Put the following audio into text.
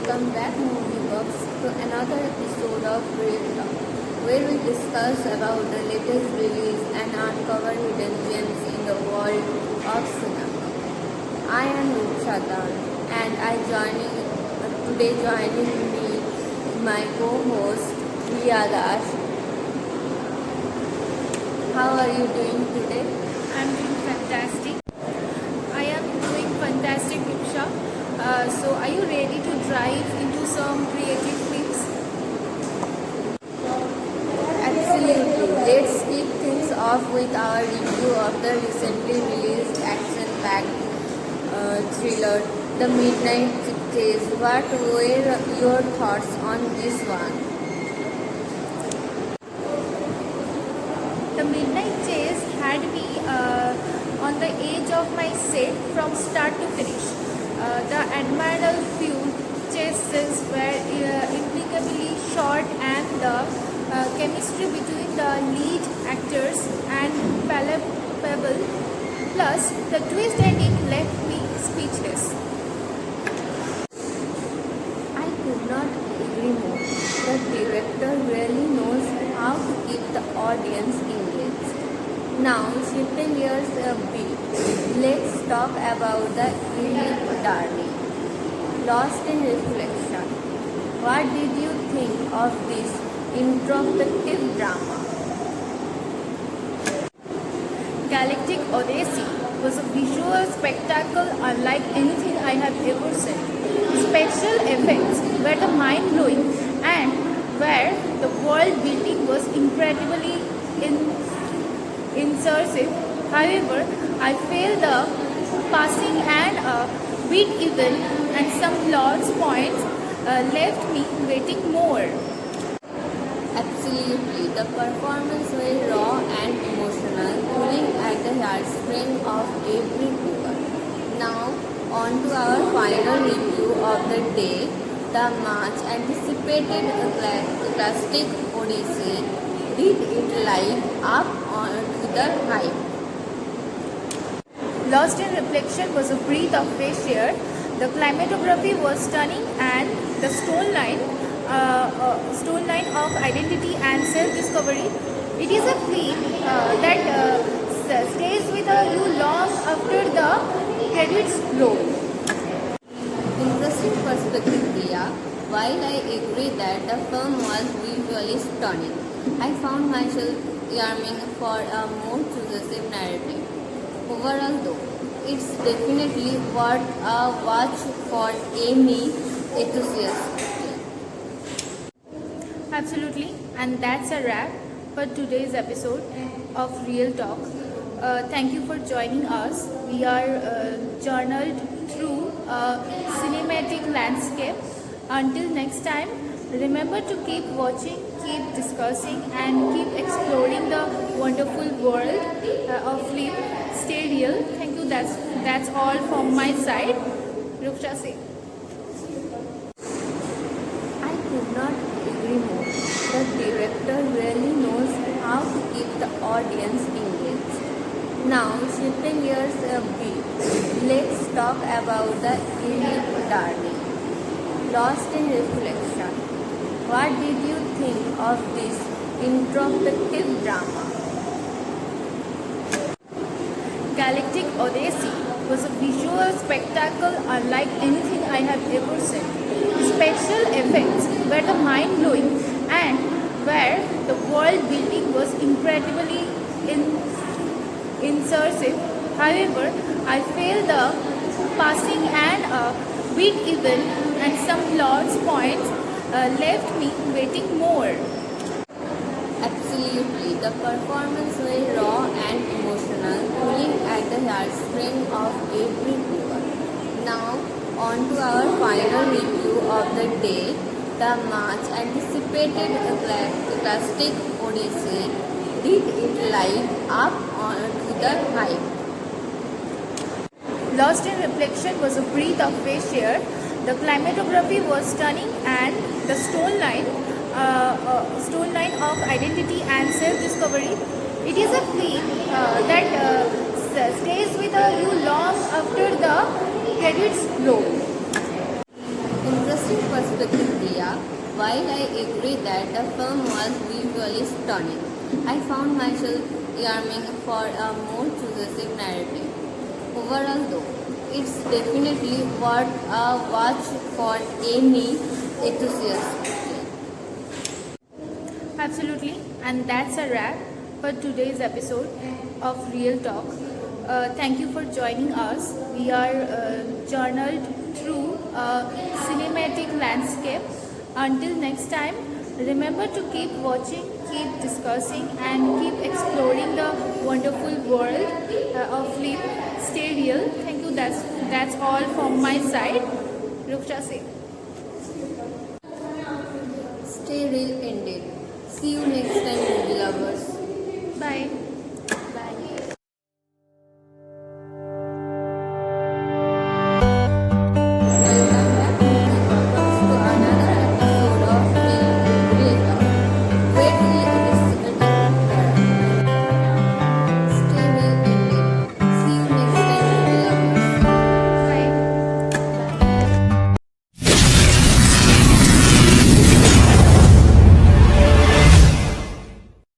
welcome back movie buffs to another episode of Real Talk, where we discuss about the latest release and uncover hidden gems in the world of cinema. I am Ruchata and today joining me my co-host Riya Dash. How are you doing today? I'm doing fantastic. I am doing fantastic, Diksha. So, are you ready to dive into some creative films? Absolutely. Let's kick things off with our review of the recently released action-packed thriller, The Midnight Chase. What were your thoughts on this one? The Midnight Chase had me on the edge of my seat from start to finish. The admirable feud chases were impeccably shot, and the chemistry between the lead actors and palpable. Plus, the twist ending left me speechless. I could not agree more. The director really knows how to keep the audience engaged. Now, shifting gears a bit, let's talk about the Elite Darling. Lost in Reflection. What did you think of this introspective drama? Galactic Odyssey was a visual spectacle unlike anything I have ever seen. Special effects were the mind-blowing, and where the world building was incredibly immersive. However, I felt the passing and bit even, and some plot points left me waiting more. Absolutely, the performance was raw and emotional, pulling at the heartstring of every viewer. Now, on to our final review of the day, the much anticipated classic Odyssey. Did it live up to the hype? Lost in Reflection was a breath of fresh air. The cinematography was stunning, and the storyline of identity and self-discovery. It is a film that stays with you long after the credits roll. Interesting perspective, Priya. While I agree that the film was visually stunning, I found myself yearning for a more successive narrative. Overall, though, it's definitely worth a watch for any enthusiast. Absolutely, and that's a wrap for today's episode of Real Talk. Thank you for joining us. We are journaled through a cinematic landscape. Until next time, remember to keep watching, keep discussing, and keep exploring the wonderful world of film. Stay real. Thank you. That's all from my side. Ruksha Singh. I could not agree more. The director really knows how to keep the audience engaged. Now, shifting gears a bit, let's talk about the Elite Darling. Lost in Reflection. What did you think of this introspective drama? Galactic Odyssey was a visual spectacle unlike anything I have ever seen. Special effects were the mind-blowing, and where the world building was incredibly immersive. However, I felt the passing and bit even, and some plot points left me waiting more. Absolutely, the performance was raw and emotional, pulling at the heartstring of every viewer. Now, on to our final review of the day, the much anticipated classic Odyssey. Did it live up to the hype? Lost in Reflection was a breath of fresh air. The cinematography was stunning, and the storyline of identity and self-discovery. It is a film that stays with you long after the credits roll. Interesting perspective. while I agree that the film was visually stunning, I found myself yearning for a more suggestive narrative. Overall, though, it's definitely worth a watch for any enthusiast. Absolutely, and that's a wrap for today's episode of Real Talk. Thank you for joining us. We are journaled through a cinematic landscape. Until next time, remember to keep watching, keep discussing, and keep exploring the wonderful world of film. Stay real. Thank you. That's all from my side. Rukhsa Singh. Stay real indeed. See you next